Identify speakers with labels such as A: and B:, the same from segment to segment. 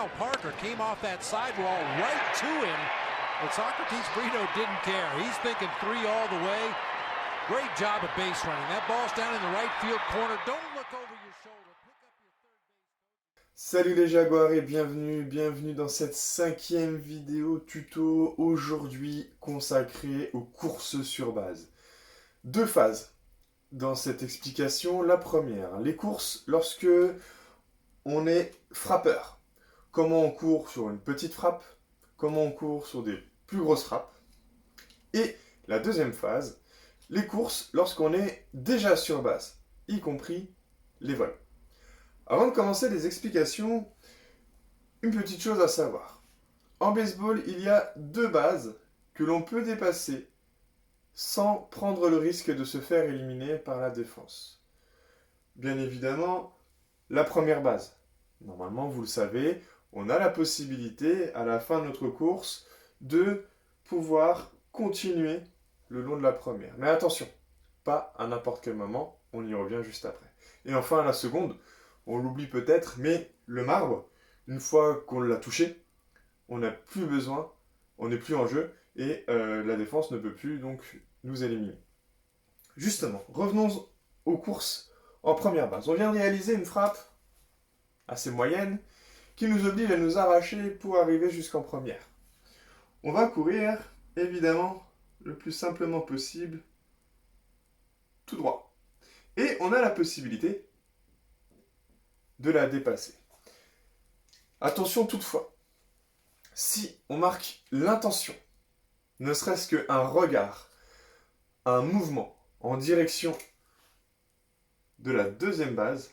A: Kyle Parker came off that sidewall right to him, but Socrates Brito didn't care. He's thinking 3 all the way. Great job of base running. That ball's down in the right field corner. Don't look over your shoulder. Pick up your third base.
B: Salut les Jaguars et bienvenue dans cette 5e vidéo tuto aujourd'hui consacrée aux courses sur base. 2 phases dans cette explication. La première, les courses lorsque on est frappeur. Comment on court sur une petite frappe, comment on court sur des plus grosses frappes. Et la deuxième phase, les courses lorsqu'on est déjà sur base, y compris les vols. Avant de commencer les explications, une petite chose à savoir. En baseball, il y a 2 bases que l'on peut dépasser sans prendre le risque de se faire éliminer par la défense. Bien évidemment, la première base. Normalement, vous le savez, on a la possibilité, à la fin de notre course, de pouvoir continuer le long de la première. Mais attention, pas à n'importe quel moment, on y revient juste après. Et enfin, la seconde, on l'oublie peut-être, mais le marbre, une fois qu'on l'a touché, on n'a plus besoin, on n'est plus en jeu, et la défense ne peut plus donc nous éliminer. Justement, revenons aux courses en première base. On vient de réaliser une frappe assez moyenne, qui nous oblige à nous arracher pour arriver jusqu'en première. On va courir, évidemment, le plus simplement possible, tout droit. Et on a la possibilité de la dépasser. Attention toutefois, si on marque l'intention, ne serait-ce qu'un regard, un mouvement en direction de la deuxième base,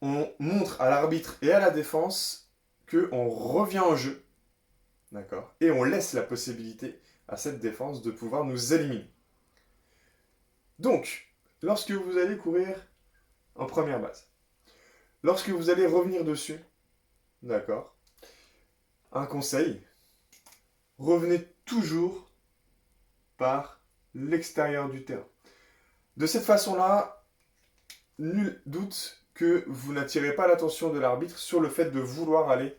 B: on montre à l'arbitre et à la défense qu'on revient en jeu, d'accord, et on laisse la possibilité à cette défense de pouvoir nous éliminer. Donc, lorsque vous allez courir en première base, lorsque vous allez revenir dessus, d'accord, un conseil, revenez toujours par l'extérieur du terrain. De cette façon-là, nul doute que vous n'attirez pas l'attention de l'arbitre sur le fait de vouloir aller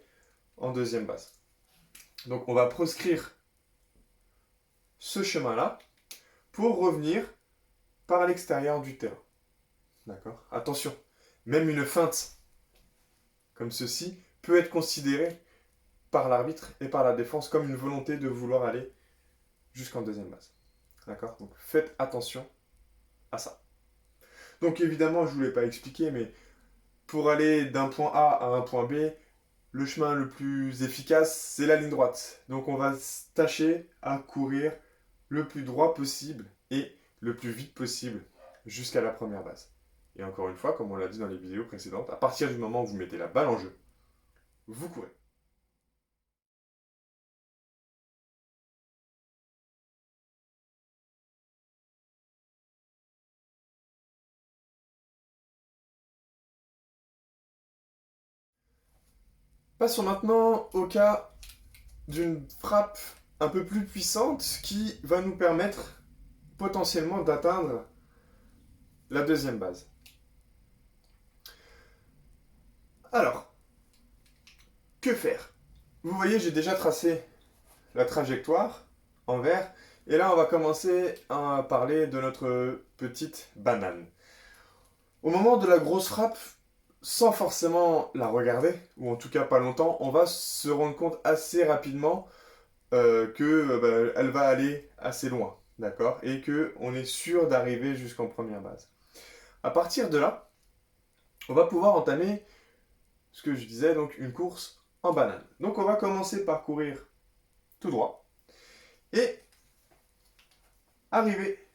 B: en deuxième base. Donc on va proscrire ce chemin-là pour revenir par l'extérieur du terrain. D'accord ? Attention, même une feinte comme ceci peut être considérée par l'arbitre et par la défense comme une volonté de vouloir aller jusqu'en deuxième base. D'accord ? Donc faites attention à ça. Donc évidemment, je ne vous l'ai pas expliqué, mais pour aller d'un point A à un point B, le chemin le plus efficace, c'est la ligne droite. Donc on va tâcher à courir le plus droit possible et le plus vite possible jusqu'à la première base. Et encore une fois, comme on l'a dit dans les vidéos précédentes, à partir du moment où vous mettez la balle en jeu, vous courez. Passons maintenant au cas d'une frappe un peu plus puissante qui va nous permettre potentiellement d'atteindre la deuxième base. Alors, que faire ? Vous voyez, j'ai déjà tracé la trajectoire en vert, et là on va commencer à parler de notre petite banane. Au moment de la grosse frappe, sans forcément la regarder, ou en tout cas pas longtemps, on va se rendre compte assez rapidement qu'elle va aller assez loin, d'accord, et qu'on est sûr d'arriver jusqu'en première base. À partir de là, on va pouvoir entamer ce que je disais, donc une course en banane. Donc on va commencer par courir tout droit et arriver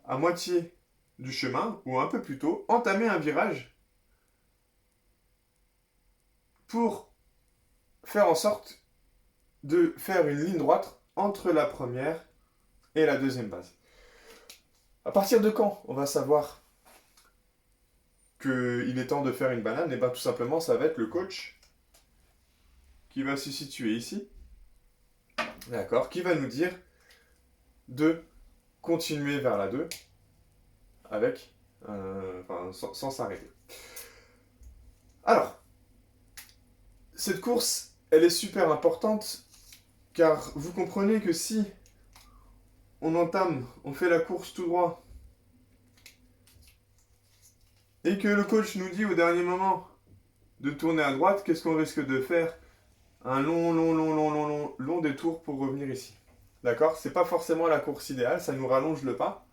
B: à moitié du chemin ou un peu plus tôt, entamer un virage pour faire en sorte de faire une ligne droite entre la première et la deuxième base. À partir de quand on va savoir qu'il est temps de faire une banane? Et bien tout simplement, ça va être le coach qui va se situer ici, d'accord, qui va nous dire de continuer vers la 2 avec, sans s'arrêter. Alors, cette course, elle est super importante, car vous comprenez que si on fait la course tout droit, et que le coach nous dit au dernier moment de tourner à droite, qu'est-ce qu'on risque de faire? Un long détour pour revenir ici. D'accord? C'est pas forcément la course idéale, ça nous rallonge le pas.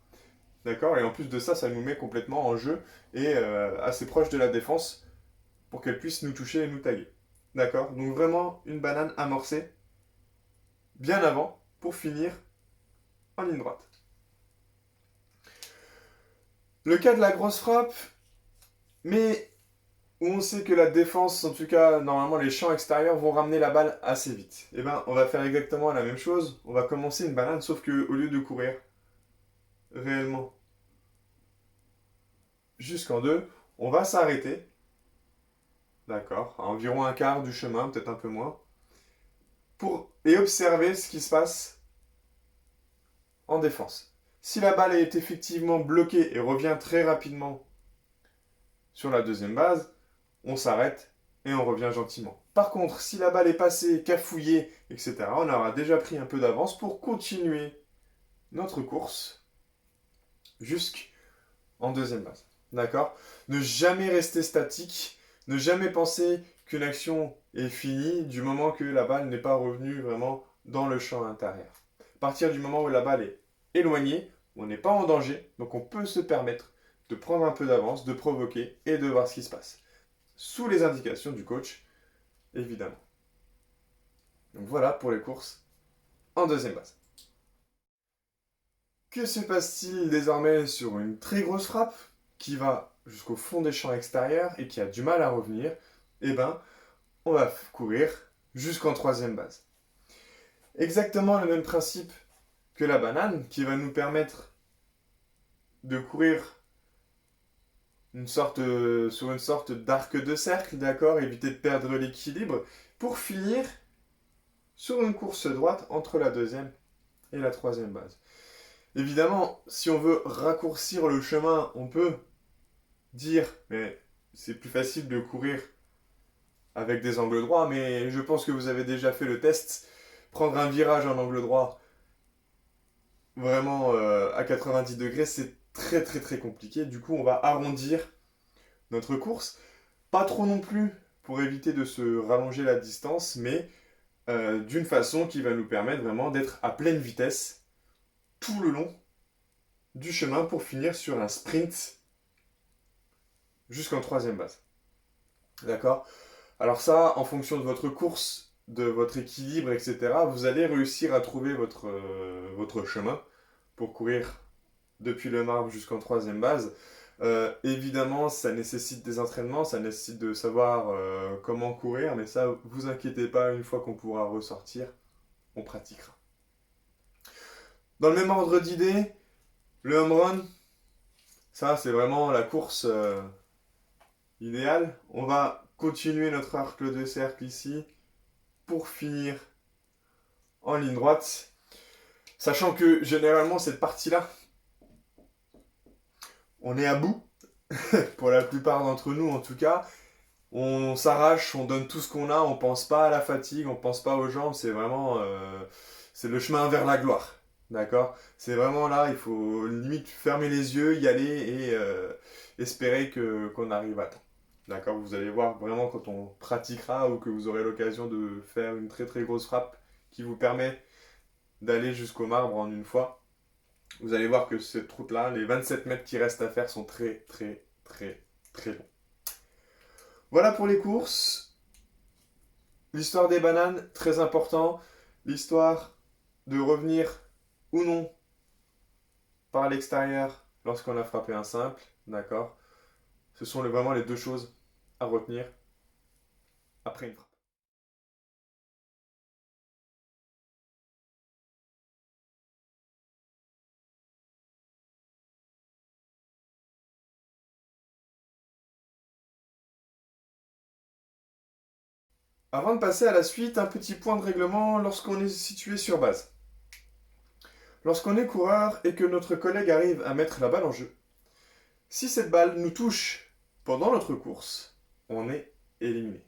B: D'accord? Et en plus de ça, ça nous met complètement en jeu et assez proche de la défense pour qu'elle puisse nous toucher et nous taguer. D'accord? Donc vraiment une banane amorcée bien avant pour finir en ligne droite. Le cas de la grosse frappe, mais où on sait que la défense, en tout cas normalement les champs extérieurs vont ramener la balle assez vite. Et bien on va faire exactement la même chose, on va commencer une banane sauf que au lieu de courir réellement jusqu'en deux, on va s'arrêter, d'accord, à environ un quart du chemin, peut-être un peu moins, et observer ce qui se passe en défense. Si la balle est effectivement bloquée et revient très rapidement sur la deuxième base, on s'arrête et on revient gentiment. Par contre, si la balle est passée, cafouillée, etc., on aura déjà pris un peu d'avance pour continuer notre course jusqu'en deuxième base. D'accord? Ne jamais rester statique, ne jamais penser qu'une action est finie du moment que la balle n'est pas revenue vraiment dans le champ intérieur. À partir du moment où la balle est éloignée, on n'est pas en danger, donc on peut se permettre de prendre un peu d'avance, de provoquer et de voir ce qui se passe. Sous les indications du coach, évidemment. Donc voilà pour les courses en deuxième base. Que se passe-t-il désormais sur une très grosse frappe qui va jusqu'au fond des champs extérieurs et qui a du mal à revenir? Eh bien, on va courir jusqu'en troisième base. Exactement le même principe que la banane qui va nous permettre de courir sur une sorte d'arc de cercle, d'accord, éviter de perdre l'équilibre pour finir sur une course droite entre la deuxième et la troisième base. Évidemment, si on veut raccourcir le chemin, on peut dire, mais c'est plus facile de courir avec des angles droits, mais je pense que vous avez déjà fait le test. Prendre un virage en angle droit, vraiment à 90 degrés, c'est très compliqué. Du coup, on va arrondir notre course. Pas trop non plus pour éviter de se rallonger la distance, mais d'une façon qui va nous permettre vraiment d'être à pleine vitesse tout le long du chemin pour finir sur un sprint jusqu'en troisième base. D'accord? Alors ça, en fonction de votre course, de votre équilibre, etc., vous allez réussir à trouver votre chemin pour courir depuis le marbre jusqu'en troisième base. Évidemment, ça nécessite des entraînements, ça nécessite de savoir comment courir, mais ça, vous inquiétez pas, une fois qu'on pourra ressortir, on pratiquera. Dans le même ordre d'idée, le home run, ça c'est vraiment la course idéale. On va continuer notre arc de cercle ici pour finir en ligne droite. Sachant que généralement cette partie-là, on est à bout, pour la plupart d'entre nous en tout cas. On s'arrache, on donne tout ce qu'on a, on pense pas à la fatigue, on pense pas aux jambes, c'est vraiment c'est le chemin vers la gloire. D'accord? C'est vraiment là, il faut limite fermer les yeux, y aller et espérer qu'on arrive à temps. D'accord? Vous allez voir vraiment quand on pratiquera ou que vous aurez l'occasion de faire une très grosse frappe qui vous permet d'aller jusqu'au marbre en une fois. Vous allez voir que cette route-là, les 27 mètres qui restent à faire sont très longs. Voilà pour les courses. L'histoire des bananes, très important. L'histoire de revenir ou non par l'extérieur lorsqu'on a frappé un simple. D'accord? Ce sont vraiment les deux choses à retenir après une frappe. Avant de passer à la suite, un petit point de règlement lorsqu'on est situé sur base. Lorsqu'on est coureur et que notre collègue arrive à mettre la balle en jeu, si cette balle nous touche pendant notre course, on est éliminé.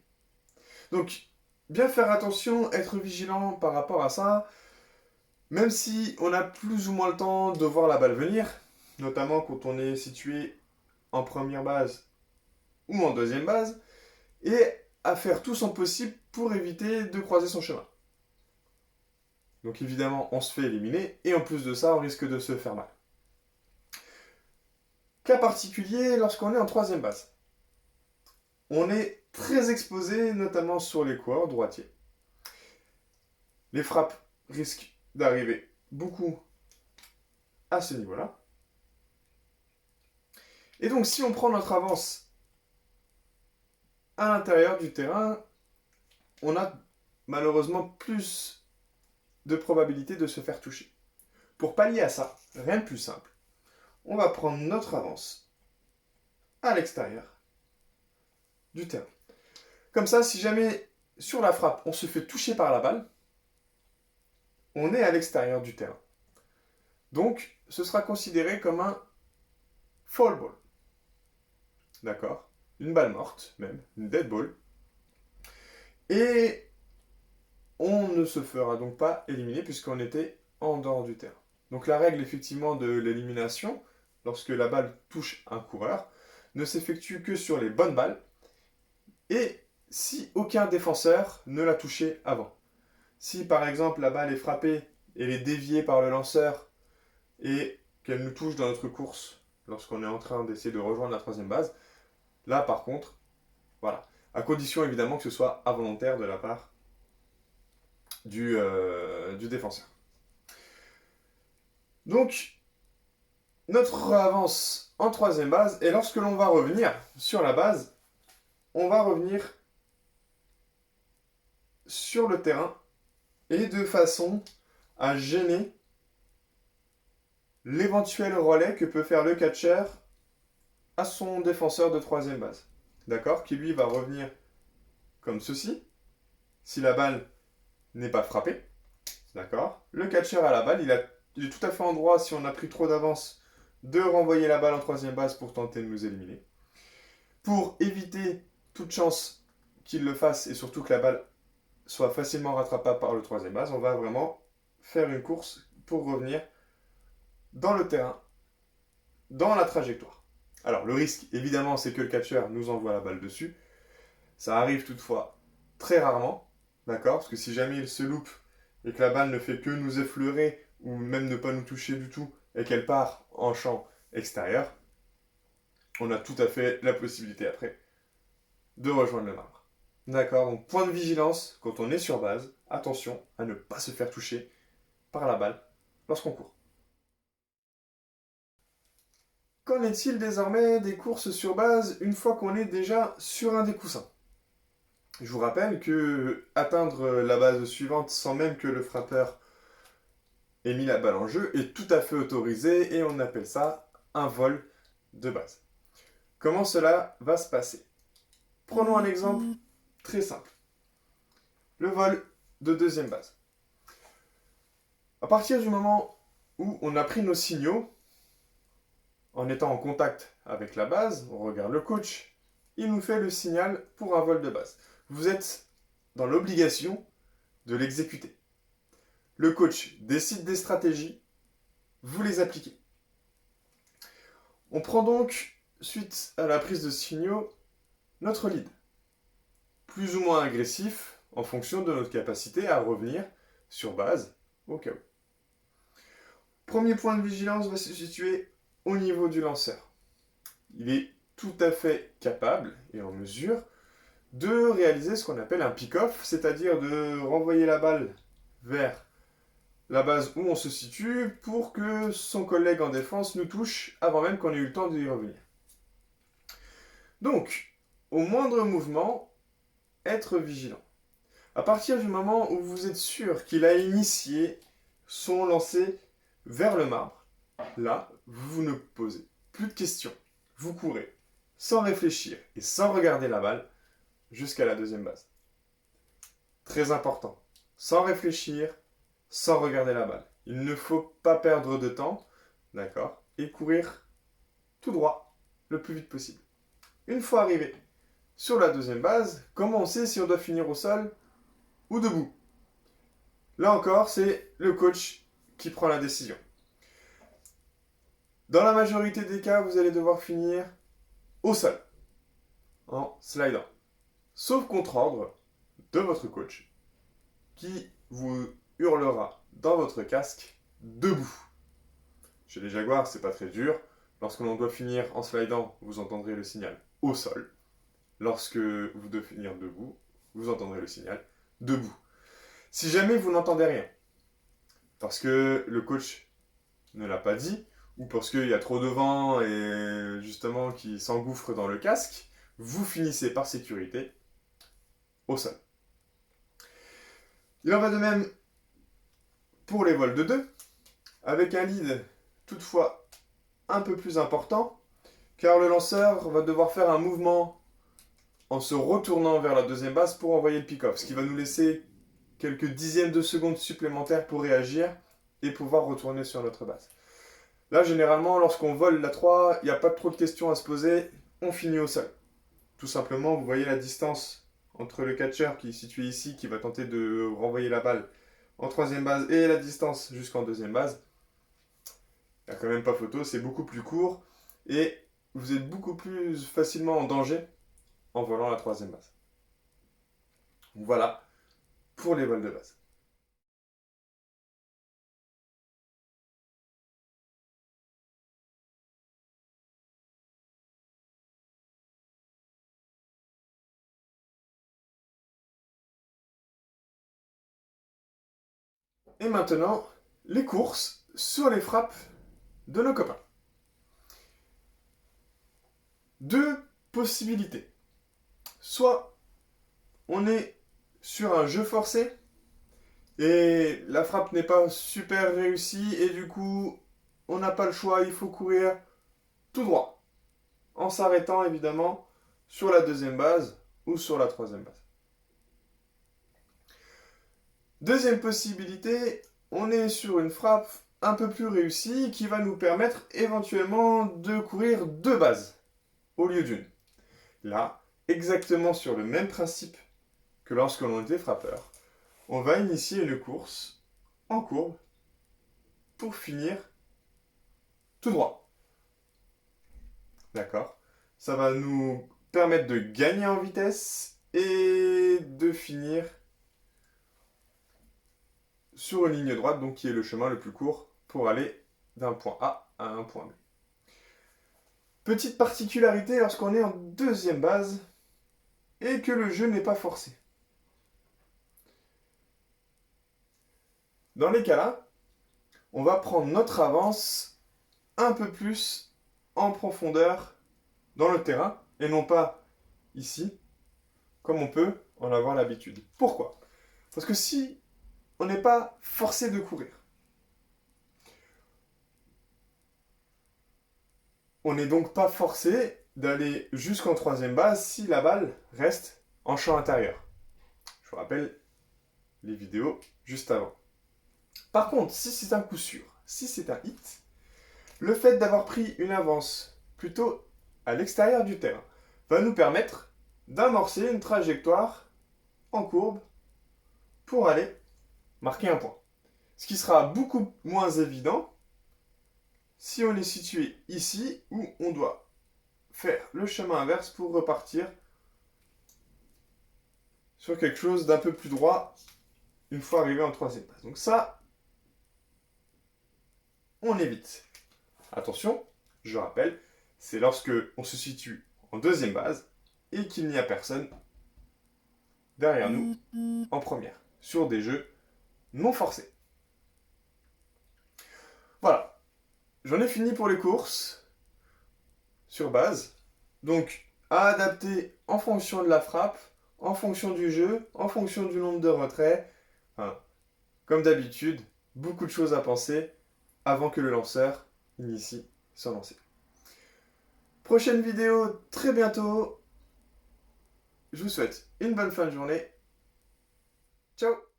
B: Donc, bien faire attention, être vigilant par rapport à ça, même si on a plus ou moins le temps de voir la balle venir, notamment quand on est situé en première base ou en deuxième base, et à faire tout son possible pour éviter de croiser son chemin. Donc évidemment, on se fait éliminer, et en plus de ça, on risque de se faire mal. Cas particulier lorsqu'on est en troisième base. On est très exposé, notamment sur les coureurs droitiers. Les frappes risquent d'arriver beaucoup à ce niveau-là. Et donc, si on prend notre avance à l'intérieur du terrain, on a malheureusement plus de probabilité de se faire toucher. Pour pallier à ça, rien de plus simple, on va prendre notre avance à l'extérieur du terrain. Comme ça, si jamais sur la frappe, on se fait toucher par la balle, on est à l'extérieur du terrain. Donc, ce sera considéré comme un foul ball. D'accord? Une balle morte, même, une dead ball. Et on ne se fera donc pas éliminer puisqu'on était en dehors du terrain. Donc la règle effectivement de l'élimination, lorsque la balle touche un coureur, ne s'effectue que sur les bonnes balles et si aucun défenseur ne l'a touché avant. Si par exemple la balle est frappée et elle est déviée par le lanceur et qu'elle nous touche dans notre course lorsqu'on est en train d'essayer de rejoindre la troisième base, là par contre, voilà, à condition évidemment que ce soit involontaire de la part du défenseur. Donc, notre avance en troisième base, et lorsque l'on va revenir sur la base, on va revenir sur le terrain et de façon à gêner l'éventuel relais que peut faire le catcheur à son défenseur de troisième base. D'accord? Qui lui va revenir comme ceci, si la balle n'est pas frappée. D'accord? Le catcheur à la balle, il est tout à fait en droit, si on a pris trop d'avance, de renvoyer la balle en troisième base pour tenter de nous éliminer. Pour éviter toute chance qu'il le fasse et surtout que la balle soit facilement rattrapable par le troisième base, on va vraiment faire une course pour revenir dans le terrain, dans la trajectoire. Alors le risque, évidemment, c'est que le catcheur nous envoie la balle dessus. Ça arrive toutefois très rarement, d'accord? Parce que si jamais il se loupe et que la balle ne fait que nous effleurer ou même ne pas nous toucher du tout et qu'elle part en champ extérieur, on a tout à fait la possibilité après de rejoindre le marbre. D'accord, donc point de vigilance quand on est sur base, attention à ne pas se faire toucher par la balle lorsqu'on court. Qu'en est-il désormais des courses sur base une fois qu'on est déjà sur un des coussins? Je vous rappelle que atteindre la base suivante sans même que le frappeur ait mis la balle en jeu est tout à fait autorisé et on appelle ça un vol de base. Comment cela va se passer? Prenons un exemple très simple. Le vol de deuxième base. À partir du moment où on a pris nos signaux, en étant en contact avec la base, on regarde le coach, il nous fait le signal pour un vol de base. Vous êtes dans l'obligation de l'exécuter. Le coach décide des stratégies, vous les appliquez. On prend donc, suite à la prise de signaux, notre lead. Plus ou moins agressif en fonction de notre capacité à revenir sur base au cas où. Premier point de vigilance va se situer au niveau du lanceur. Il est tout à fait capable et en mesure de réaliser ce qu'on appelle un pick-off, c'est-à-dire de renvoyer la balle vers la base où on se situe pour que son collègue en défense nous touche avant même qu'on ait eu le temps d'y revenir. Donc, au moindre mouvement, être vigilant. À partir du moment où vous êtes sûr qu'il a initié son lancer vers le marbre, là, vous ne posez plus de questions. Vous courez sans réfléchir et sans regarder la balle jusqu'à la deuxième base. Très important. Sans réfléchir, sans regarder la balle. Il ne faut pas perdre de temps, d'accord, et courir tout droit le plus vite possible. Une fois arrivé sur la deuxième base, comment on sait si on doit finir au sol ou debout. Là encore, c'est le coach qui prend la décision. Dans la majorité des cas, vous allez devoir finir au sol, en slidant. Sauf contre ordre de votre coach, qui vous hurlera dans votre casque, debout. Chez les Jaguars, c'est pas très dur. Lorsque l'on doit finir en slidant, vous entendrez le signal au sol. Lorsque vous devez finir debout, vous entendrez le signal debout. Si jamais vous n'entendez rien, parce que le coach ne l'a pas dit, ou parce qu'il y a trop de vent et justement qui s'engouffre dans le casque, vous finissez par sécurité au sol. Il en va de même pour les vols de 2, avec un lead toutefois un peu plus important, car le lanceur va devoir faire un mouvement en se retournant vers la deuxième base pour envoyer le pick-off, ce qui va nous laisser quelques dizaines de secondes supplémentaires pour réagir et pouvoir retourner sur notre base. Là, généralement, lorsqu'on vole la 3, il n'y a pas trop de questions à se poser, on finit au sol. Tout simplement, vous voyez la distance entre le catcher qui est situé ici, qui va tenter de renvoyer la balle en troisième base, et la distance jusqu'en deuxième base. Il n'y a quand même pas photo, c'est beaucoup plus court, et vous êtes beaucoup plus facilement en danger en volant la troisième base. Donc voilà pour les vols de base. Et maintenant, les courses sur les frappes de nos copains. Deux possibilités. Soit on est sur un jeu forcé et la frappe n'est pas super réussie et du coup on n'a pas le choix, il faut courir tout droit en s'arrêtant évidemment sur la deuxième base ou sur la troisième base. Deuxième possibilité, on est sur une frappe un peu plus réussie qui va nous permettre éventuellement de courir deux bases au lieu d'une. Là, exactement sur le même principe que lorsque l'on était frappeur, on va initier une course en courbe pour finir tout droit. D'accord? Ça va nous permettre de gagner en vitesse et de finir sur une ligne droite, donc qui est le chemin le plus court pour aller d'un point A à un point B. Petite particularité lorsqu'on est en deuxième base et que le jeu n'est pas forcé. Dans les cas-là, on va prendre notre avance un peu plus en profondeur dans le terrain et non pas ici, comme on peut en avoir l'habitude. Pourquoi? Parce que si on n'est pas forcé de courir, on n'est donc pas forcé d'aller jusqu'en troisième base si la balle reste en champ intérieur. Je vous rappelle les vidéos juste avant. Par contre, si c'est un coup sûr, si c'est un hit, le fait d'avoir pris une avance plutôt à l'extérieur du terrain va nous permettre d'amorcer une trajectoire en courbe pour aller marquer un point. Ce qui sera beaucoup moins évident si on est situé ici où on doit faire le chemin inverse pour repartir sur quelque chose d'un peu plus droit une fois arrivé en troisième base. Donc ça, on évite. Attention, je rappelle, c'est lorsque on se situe en deuxième base et qu'il n'y a personne derrière nous en première, sur des jeux non forcés. Voilà, j'en ai fini pour les courses sur base. Donc, à adapter en fonction de la frappe, en fonction du jeu, en fonction du nombre de retraits. Enfin, comme d'habitude, beaucoup de choses à penser avant que le lanceur initie son lancer. Prochaine vidéo très bientôt. Je vous souhaite une bonne fin de journée. Ciao!